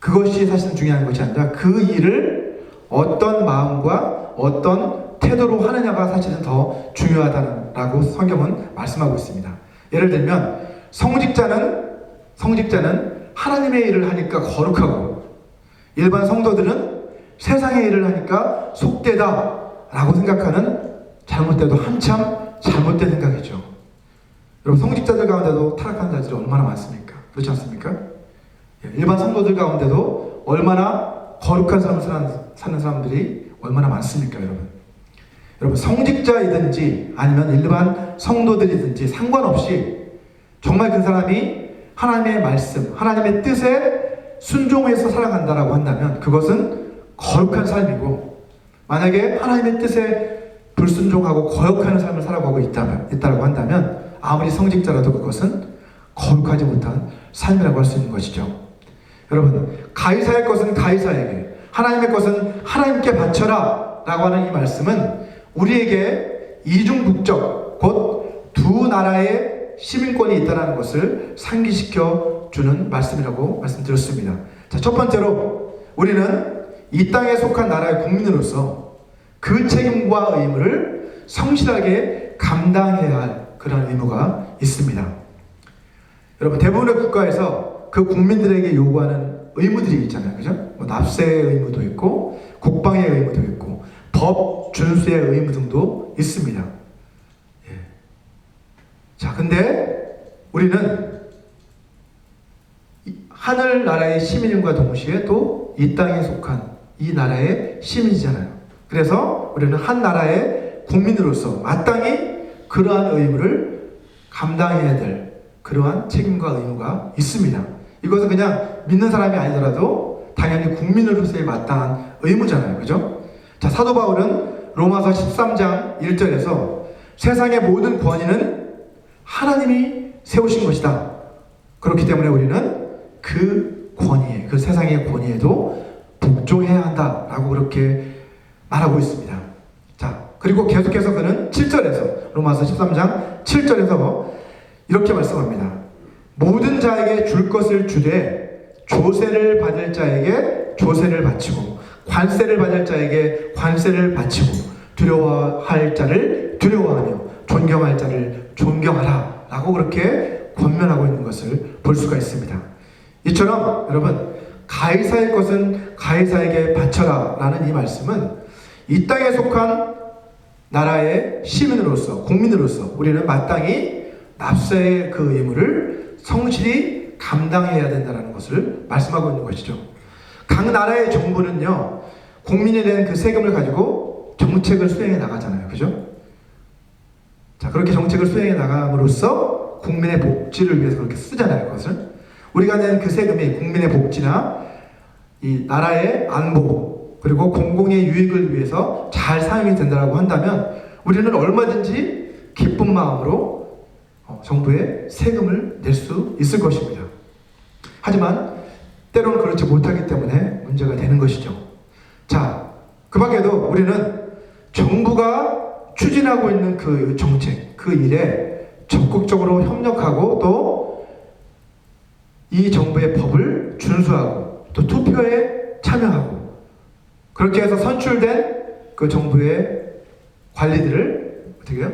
그것이 사실은 중요한 것이 아니라 그 일을 어떤 마음과 어떤 태도로 하느냐가 사실은 더 중요하다고 성경은 말씀하고 있습니다. 예를 들면 성직자는 하나님의 일을 하니까 거룩하고 일반 성도들은 세상의 일을 하니까 속되다 라고 생각하는 잘못돼도 한참 잘못된 생각이죠. 여러분, 성직자들 가운데도 타락한 자들이 얼마나 많습니까? 그렇지 않습니까? 일반 성도들 가운데도 얼마나 거룩한 삶을 사는 사람들이 얼마나 많습니까, 여러분? 여러분, 성직자이든지 아니면 일반 성도들이든지 상관없이 정말 그 사람이 하나님의 말씀, 하나님의 뜻에 순종해서 살아간다라고 한다면 그것은 거룩한 삶이고, 만약에 하나님의 뜻에 불순종하고 거역하는 삶을 살아가고 있다라고 한다면 아무리 성직자라도 그것은 거룩하지 못한 삶이라고 할 수 있는 것이죠. 여러분, 가이사의 것은 가이사에게, 하나님의 것은 하나님께 바쳐라 라고 하는 이 말씀은 우리에게 이중국적, 곧 두 나라의 시민권이 있다는 것을 상기시켜 주는 말씀이라고 말씀드렸습니다. 자, 첫 번째로 우리는 이 땅에 속한 나라의 국민으로서 그 책임과 의무를 성실하게 감당해야 할 그런 의무가 있습니다. 여러분, 대부분의 국가에서 그 국민들에게 요구하는 의무들이 있잖아요. 그죠? 납세의 의무도 있고, 국방의 의무도 있고, 법 준수의 의무 등도 있습니다. 예. 자, 근데 우리는 하늘나라의 시민과 동시에 또 이 땅에 속한 이 나라의 시민이잖아요. 그래서 우리는 한 나라의 국민으로서 마땅히 그러한 의무를 감당해야 될 그러한 책임과 의무가 있습니다. 이것은 그냥 믿는 사람이 아니더라도 당연히 국민으로서의 마땅한 의무잖아요. 그죠? 자, 사도 바울은 로마서 13장 1절에서 세상의 모든 권위는 하나님이 세우신 것이다. 그렇기 때문에 우리는 그 권위에, 그 세상의 권위에도 복종해야 한다라고 그렇게 말하고 있습니다. 자, 그리고 계속해서 그는 7절에서, 로마서 13장 7절에서 이렇게 말씀합니다. 모든 자에게 줄 것을 주되 조세를 받을 자에게 조세를 바치고 관세를 받을 자에게 관세를 바치고 두려워할 자를 두려워하며 존경할 자를 존경하라 라고 그렇게 권면하고 있는 것을 볼 수가 있습니다. 이처럼 여러분, 가이사의 것은 가이사에게 바쳐라 라는 이 말씀은 이 땅에 속한 나라의 시민으로서, 국민으로서 우리는 마땅히 납세의 그 의무를 성실히 감당해야 된다는 것을 말씀하고 있는 것이죠. 각 나라의 정부는요, 국민에 대한 그 세금을 가지고 정책을 수행해 나가잖아요. 그죠? 자, 그렇게 정책을 수행해 나감으로써 국민의 복지를 위해서 그렇게 쓰잖아요. 그것을. 우리가 낸 그 세금이 국민의 복지나 이 나라의 안보, 그리고 공공의 유익을 위해서 잘 사용이 된다고 한다면 우리는 얼마든지 기쁜 마음으로 정부에 세금을 낼 수 있을 것입니다. 하지만 때로는 그렇지 못하기 때문에 문제가 되는 것이죠. 자, 그 밖에도 우리는 정부가 추진하고 있는 그 정책, 그 일에 적극적으로 협력하고 또 이 정부의 법을 준수하고 또 투표에 참여하고 그렇게 해서 선출된 그 정부의 관리들을 어떻게 해요?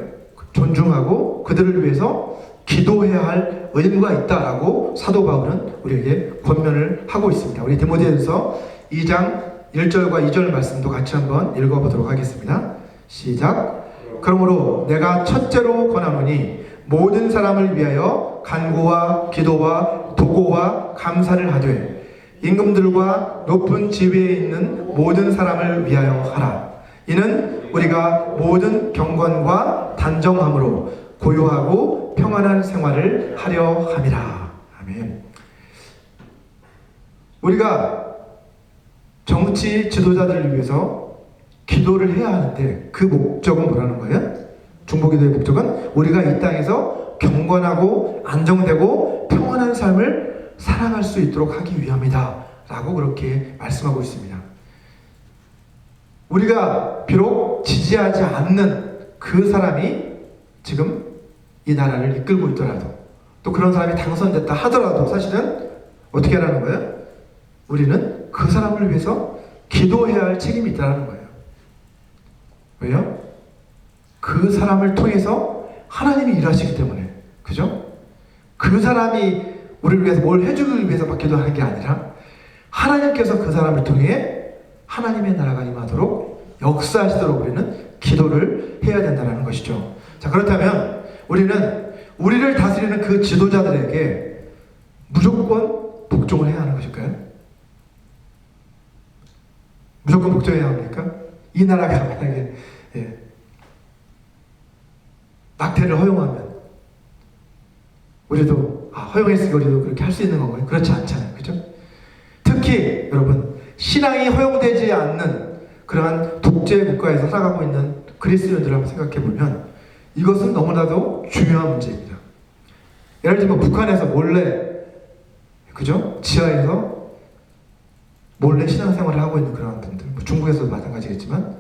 존중하고 그들을 위해서 기도해야 할 의무가 있다라고 사도 바울은 우리에게 권면을 하고 있습니다. 우리 디모데전서 2장 1절과 2절 말씀도 같이 한번 읽어보도록 하겠습니다. 시작. 그러므로 내가 첫째로 권하노니 모든 사람을 위하여 간구와 기도와 도고와 감사를 하되 임금들과 높은 지위에 있는 모든 사람을 위하여 하라. 이는 우리가 모든 경건과 단정함으로 고요하고 평안한 생활을 하려 함이라. 아멘. 우리가 정치 지도자들을 위해서 기도를 해야 하는데 그 목적은 뭐라는 거예요? 중보기도의 목적은 우리가 이 땅에서 경건하고 안정되고 평안한 삶을 살아갈 수 있도록 하기 위함이다 라고 그렇게 말씀하고 있습니다. 우리가 비록 지지하지 않는 그 사람이 지금 이 나라를 이끌고 있더라도 또 그런 사람이 당선됐다 하더라도 사실은 어떻게 하라는 거예요? 우리는 그 사람을 위해서 기도해야 할 책임이 있다는 거예요. 왜요? 그 사람을 통해서 하나님이 일하시기 때문에. 그죠? 그 사람이 우리를 위해서 뭘 해주기 위해서 기도하는 게 아니라 하나님께서 그 사람을 통해 하나님의 나라가 임하도록 역사하시도록 우리는 기도를 해야 된다는 것이죠. 자, 그렇다면 우리는 우리를 다스리는 그 지도자들에게 무조건 복종을 해야 하는 것일까요? 무조건 복종해야 합니까? 이 나라가 만약에 낙태를 허용하면 우리도 허용했으니까 우리도 그렇게 할 수 있는 건가요? 그렇지 않잖아요. 그죠? 특히 여러분 신앙이 허용되지 않는 그러한 독재 국가에서 살아가고 있는 그리스도인들을 한번 생각해 보면 이것은 너무나도 중요한 문제입니다. 예를 들면 북한에서 몰래 그죠? 지하에서 몰래 신앙생활을 하고 있는 그런 분들, 중국에서도 마찬가지겠지만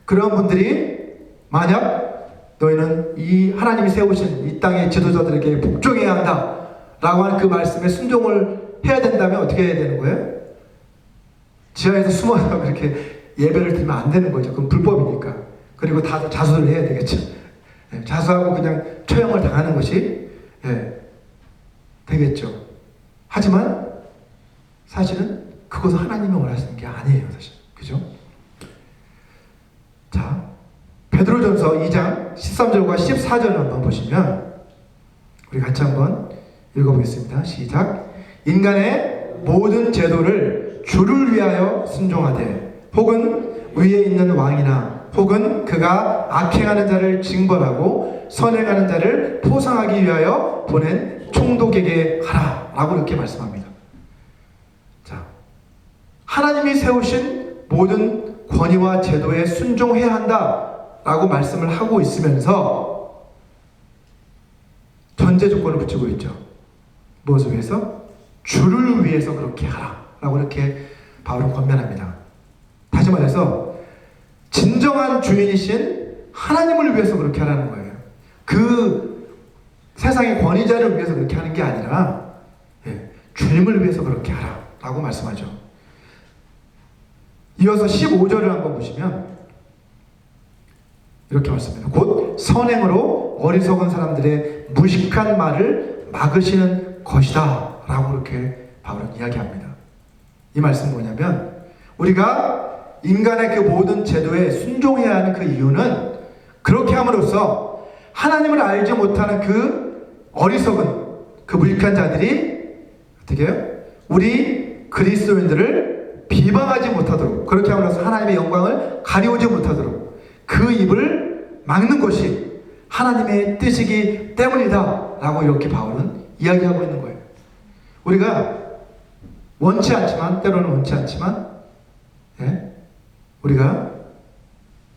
그런 분들이 만약 너희는 이 하나님이 세우신 이 땅의 지도자들에게 복종해야 한다 라고 하는 그 말씀에 순종을 해야 된다면 어떻게 해야 되는 거예요? 지하에서 숨어서 그렇게 예배를 드리면 안 되는 거죠. 그건 불법이니까. 그리고 다 자수를 해야 되겠죠. 자수하고 그냥 처형을 당하는 것이 되겠죠. 하지만 사실은 그것은 하나님이 원하시는 게 아니에요. 사실. 그죠? 자, 베드로전서 2장 13절과 14절을 한번 보시면 우리 같이 한번 읽어보겠습니다. 시작. 인간의 모든 제도를 주를 위하여 순종하되 혹은 위에 있는 왕이나 혹은 그가 악행하는 자를 징벌하고 선행하는 자를 포상하기 위하여 보낸 총독에게 하라 라고 이렇게 말씀합니다. 자, 하나님이 세우신 모든 권위와 제도에 순종해야 한다 라고 말씀을 하고 있으면서 전제 조건을 붙이고 있죠. 무엇을 위해서? 주를 위해서 그렇게 하라 라고 이렇게 바울은 권면합니다. 다시 말해서 진정한 주인이신 하나님을 위해서 그렇게 하라는 거예요. 그 세상의 권위자를 위해서 그렇게 하는 게 아니라 주님을 위해서 그렇게 하라 라고 말씀하죠. 이어서 15절을 한번 보시면 이렇게 말씀합니다. 곧 선행으로 어리석은 사람들의 무식한 말을 막으시는 것이다 라고 이렇게 바울은 이야기합니다. 이 말씀은 뭐냐면 우리가 인간의 그 모든 제도에 순종해야 하는 그 이유는 그렇게 함으로써 하나님을 알지 못하는 그 어리석은 그 무익한 자들이 어떻게 해요? 우리 그리스도인들을 비방하지 못하도록 그렇게 함으로써 하나님의 영광을 가리우지 못하도록 그 입을 막는 것이 하나님의 뜻이기 때문이다 라고 이렇게 바울은 이야기하고 있는 거예요. 우리가 원치 않지만 때로는 원치 않지만 우리가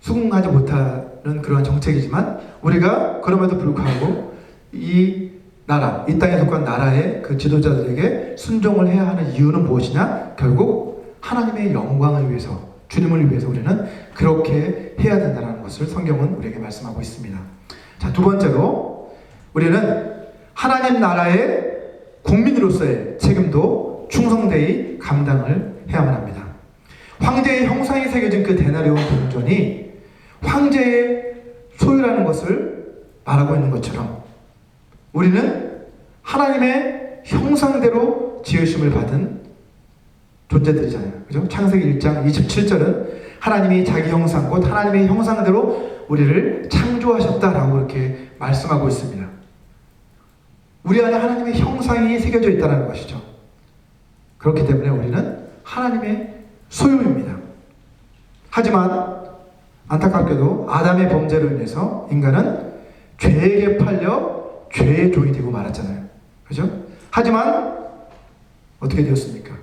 수긍하지 못하는 그런 정책이지만 우리가 그럼에도 불구하고 이 나라, 이 땅에 속한 나라의 그 지도자들에게 순종을 해야 하는 이유는 무엇이냐? 결국 하나님의 영광을 위해서 주님을 위해서 우리는 그렇게 해야 된다는 것을 성경은 우리에게 말씀하고 있습니다. 자, 두 번째로 우리는 하나님 나라의 국민으로서의 책임도 충성되이 감당을 해야만 합니다. 황제의 형상이 새겨진 그 데나리온 동전이 황제의 소유라는 것을 말하고 있는 것처럼 우리는 하나님의 형상대로 지으심을 받은 존재들이잖아요. 그죠? 창세기 1장 27절은 하나님이 자기 형상, 곧 하나님의 형상대로 우리를 창조하셨다라고 그렇게 말씀하고 있습니다. 우리 안에 하나님의 형상이 새겨져 있다는 것이죠. 그렇기 때문에 우리는 하나님의 소유입니다. 하지만 안타깝게도 아담의 범죄로 인해서 인간은 죄에게 팔려 죄의 종이 되고 말았잖아요. 그죠? 하지만 어떻게 되었습니까?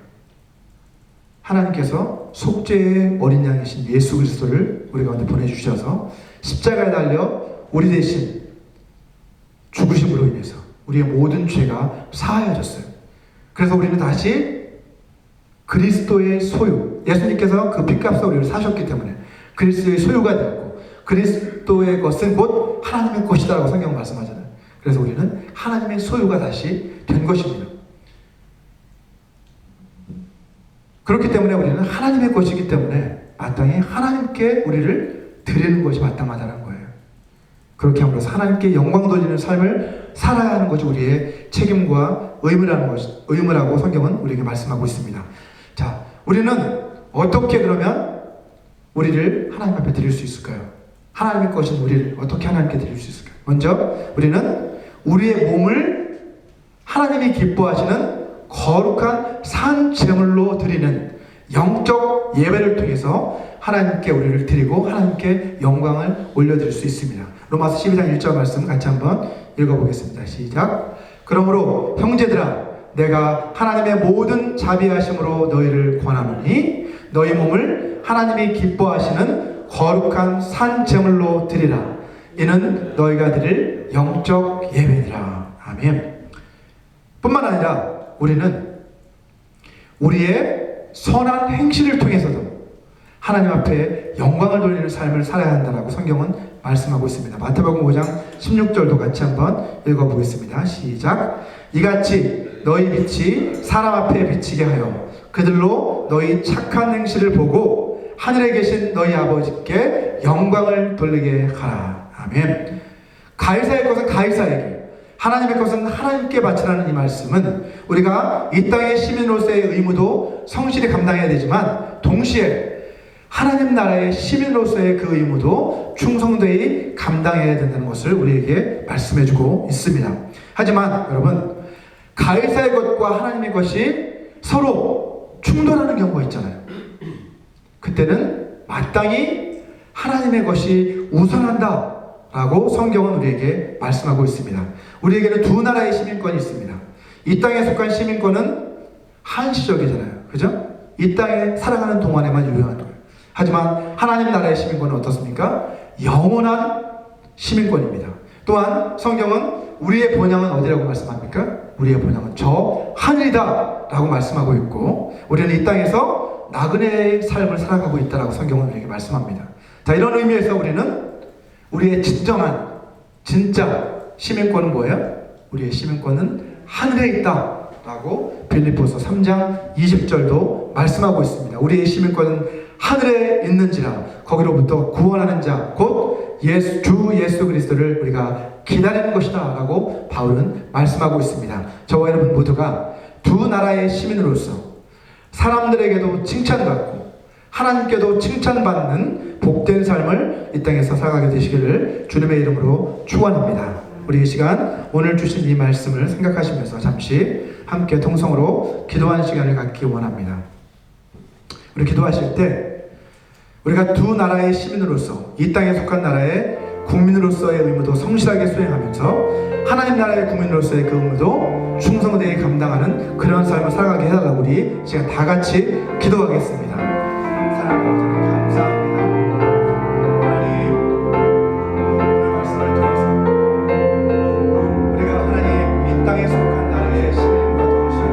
하나님께서 속죄의 어린 양이신 예수 그리스도를 우리 가운데 보내주셔서 십자가에 달려 우리 대신 죽으심으로 인해서 우리의 모든 죄가 사하여졌어요. 그래서 우리는 다시 그리스도의 소유, 예수님께서 그 핏값으로 우리를 사셨기 때문에 그리스도의 소유가 되었고 그리스도의 것은 곧 하나님의 것이다라고 성경 말씀하잖아요. 그래서 우리는 하나님의 소유가 다시 된 것입니다. 그렇기 때문에 우리는 하나님의 것이기 때문에 마땅히 하나님께 우리를 드리는 것이 마땅하다는 거예요. 그렇게 함으로써 하나님께 영광 돌리는 삶을 살아야 하는 것이 우리의 책임과 의무라고 성경은 우리에게 말씀하고 있습니다. 자, 우리는 어떻게 그러면 우리를 하나님 앞에 드릴 수 있을까요? 하나님의 것인 우리를 어떻게 하나님께 드릴 수 있을까요? 먼저 우리는 우리의 몸을 하나님이 기뻐하시는 거룩한 산 제물로 드리는 영적 예배를 통해서 하나님께 우리를 드리고 하나님께 영광을 올려드릴 수 있습니다. 로마서 12장 1절 말씀 같이 한번 읽어보겠습니다. 시작. 그러므로 형제들아 내가 하나님의 모든 자비하심으로 너희를 권하노니 너희 몸을 하나님이 기뻐하시는 거룩한 산 제물로 드리라. 이는 너희가 드릴 영적 예배니라. 아멘. 뿐만 아니라 우리는 우리의 선한 행실을 통해서도 하나님 앞에 영광을 돌리는 삶을 살아야 한다고 성경은 말씀하고 있습니다. 마태복음 5장 16절도 같이 한번 읽어보겠습니다. 시작. 이같이 너희 빛이 사람 앞에 비치게 하여 그들로 너희 착한 행실을 보고 하늘에 계신 너희 아버지께 영광을 돌리게 하라. 아멘. 가이사의 것은 가이사에게, 하나님의 것은 하나님께 바치라는 이 말씀은 우리가 이 땅의 시민으로서의 의무도 성실히 감당해야 되지만 동시에 하나님 나라의 시민으로서의 그 의무도 충성되이 감당해야 된다는 것을 우리에게 말씀해주고 있습니다. 하지만 여러분, 가이사의 것과 하나님의 것이 서로 충돌하는 경우가 있잖아요. 그때는 마땅히 하나님의 것이 우선한다 라고 성경은 우리에게 말씀하고 있습니다. 우리에게는 두 나라의 시민권이 있습니다. 이 땅에 속한 시민권은 한시적이잖아요. 그죠? 이 땅에 살아가는 동안에만 유효한 거예요. 하지만 하나님 나라의 시민권은 어떻습니까? 영원한 시민권입니다. 또한 성경은 우리의 본향은 어디라고 말씀합니까? 우리의 본향은 저 하늘이다 라고 말씀하고 있고 우리는 이 땅에서 나그네의 삶을 살아가고 있다라고 성경은 우리에게 말씀합니다. 자, 이런 의미에서 우리는 우리의 진정한 진짜 시민권은 뭐예요? 우리의 시민권은 하늘에 있다 라고 빌립보서 3장 20절도 말씀하고 있습니다. 우리의 시민권은 하늘에 있는지라 거기로부터 구원하는 자 곧 주 예수 그리스도를 우리가 기다리는 것이다 라고 바울은 말씀하고 있습니다. 저와 여러분 모두가 두 나라의 시민으로서 사람들에게도 칭찬받고 하나님께도 칭찬받는 복된 삶을 이 땅에서 살아가게 되시기를 주님의 이름으로 축원합니다. 우리 이 시간 오늘 주신 이 말씀을 생각하시면서 잠시 함께 통성으로 기도하는 시간을 갖기 원합니다. 우리 기도하실 때 우리가 두 나라의 시민으로서 이 땅에 속한 나라의 국민으로서의 의무도 성실하게 수행하면서 하나님 나라의 국민으로서의 그 의무도 충성되게 감당하는 그런 삶을 살아가게 해달라고 우리 시간 다 같이 기도하겠습니다. 사랑하는 아버지 감사합니다. 하나님 오늘 말씀을 통해서 우리가 하나님 이 땅에 속한 나라의 시민과 동시에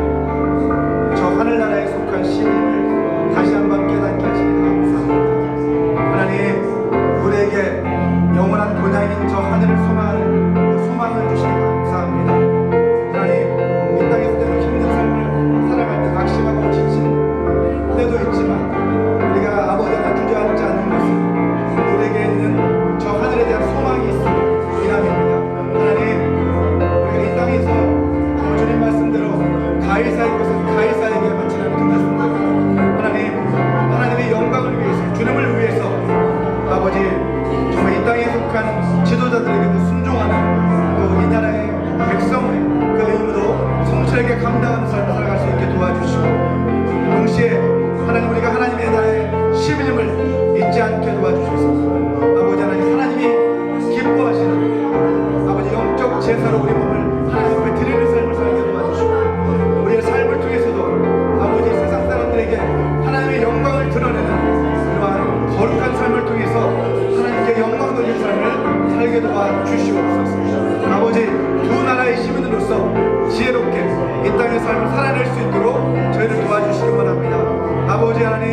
저 하늘나라에 속한 시민을 다시 한번 깨닫게 하시니 감사합니다.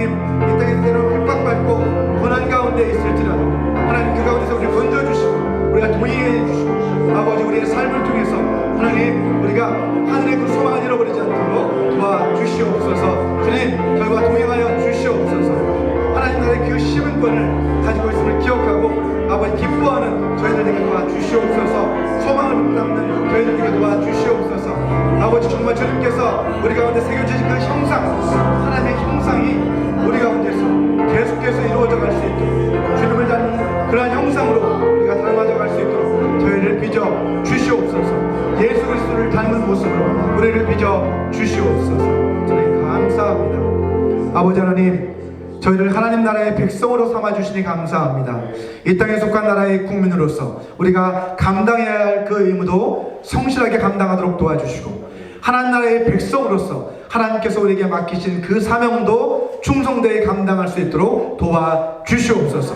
하나님 이 땅에서 때로 핍박받고 고난 가운데 있을지라도 하나님 그 가운데서 우리를 건져주시고 우리가 동행해 주시고 아버지 우리의 삶을 통해서 하나님 우리가 하늘의 그 소망을 잃어버리지 않도록 도와주시옵소서. 주님 저희와 동행하여 주시옵소서. 하나님 나라의 그 시민권을 가지고 있음을 기억하고 아버지 기뻐하는 저희들에게 도와주시옵소서. 소망을 붙잡는 저희들에게 도와주시옵소서. 아버지 정말 주님께서 우리 가운데 새겨주신 그 형상 하나님의 형상이 우리 가운데서 계속해서 이루어져 갈 수 있도록 주님을 닮은 그러한 형상으로 우리가 닮아져 갈 수 있도록 저희를 빚어 주시옵소서. 예수 그리스도를 닮은 모습으로 우리를 빚어 주시옵소서. 저희 감사합니다. 아버지 하나님 저희를 하나님 나라의 백성으로 삼아주시니 감사합니다. 이 땅에 속한 나라의 국민으로서 우리가 감당해야 할 그 의무도 성실하게 감당하도록 도와주시고 하나님 나라의 백성으로서 하나님께서 우리에게 맡기신 그 사명도 충성되게 감당할 수 있도록 도와주시옵소서.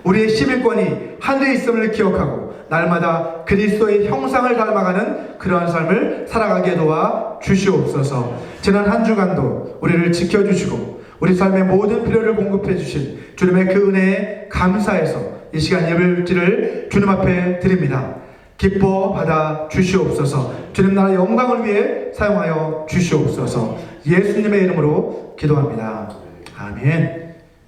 우리의 시민권이 하늘에 있음을 기억하고 날마다 그리스도의 형상을 닮아가는 그러한 삶을 살아가게 도와주시옵소서. 지난 한 주간도 우리를 지켜주시고 우리 삶의 모든 필요를 공급해 주신 주님의 그 은혜에 감사해서 이 시간 예배를 주님 앞에 드립니다. 기뻐 받아 주시옵소서. 주님 나라의 영광을 위해 사용하여 주시옵소서. 예수님의 이름으로 기도합니다. 아멘.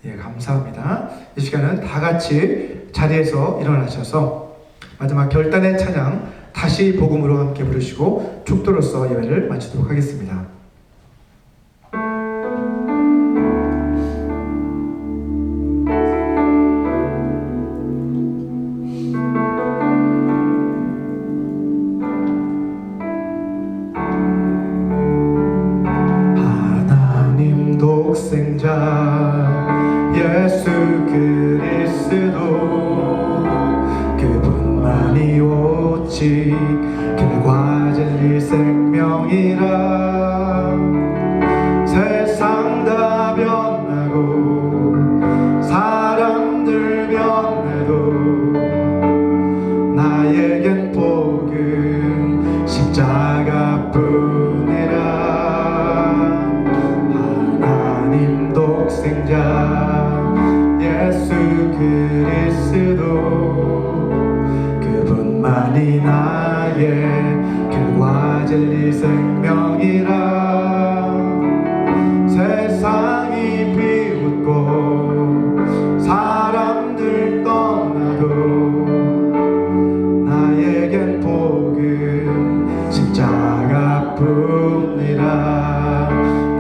예, 감사합니다. 이 시간은 다 같이 자리에서 일어나셔서 마지막 결단의 찬양 다시 복음으로 함께 부르시고 축도로서 예배를 마치도록 하겠습니다. 독생자 예수 그리스도 그분만이 오직 길과 진리 생명이라. 세상 다 변하고 사람들 변해도 나에겐 복음 십자가뿐이라. 독생자 예수 그리스도 그분만이 나의 길과 진리 생명이라. 세상이 비웃고 사람들 떠나도 나에겐 복음 십자가뿐이라.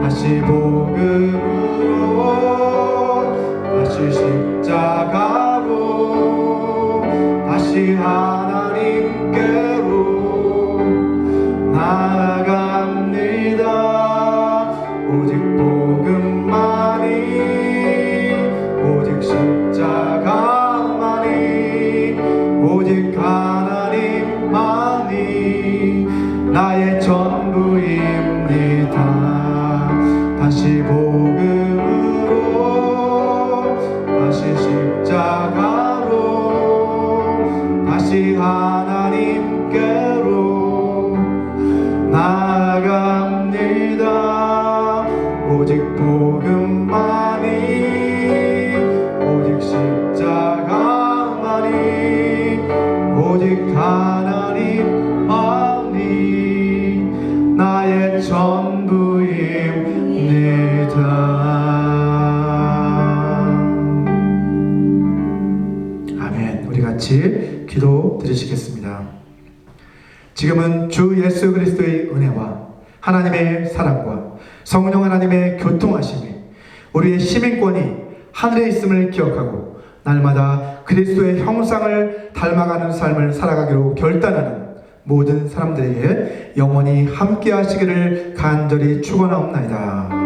다시 복음으로 다시 십자가로 다시 하나님께로 나아갑니다. 오직 복음만이 오직 십자가만이 오직 하나님만이 나의 전부입니다. 다시 복음으로 다시 십자가로 다시 하나님께로 나아갑니다. 오직 복음만이 오직 십자가만이 오직 하나님만이 나의 전부입니다. 아멘. 우리 같이 기도 드리시겠습니다. 지금은 주 예수 그리스도의 은혜와 하나님의 사랑과 성령 하나님의 교통하심이 우리의 시민권이 하늘에 있음을 기억하고 날마다 그리스도의 형상을 닮아가는 삶을 살아가기로 결단하는 모든 사람들에게 영원히 함께 하시기를 간절히 축원하옵나이다.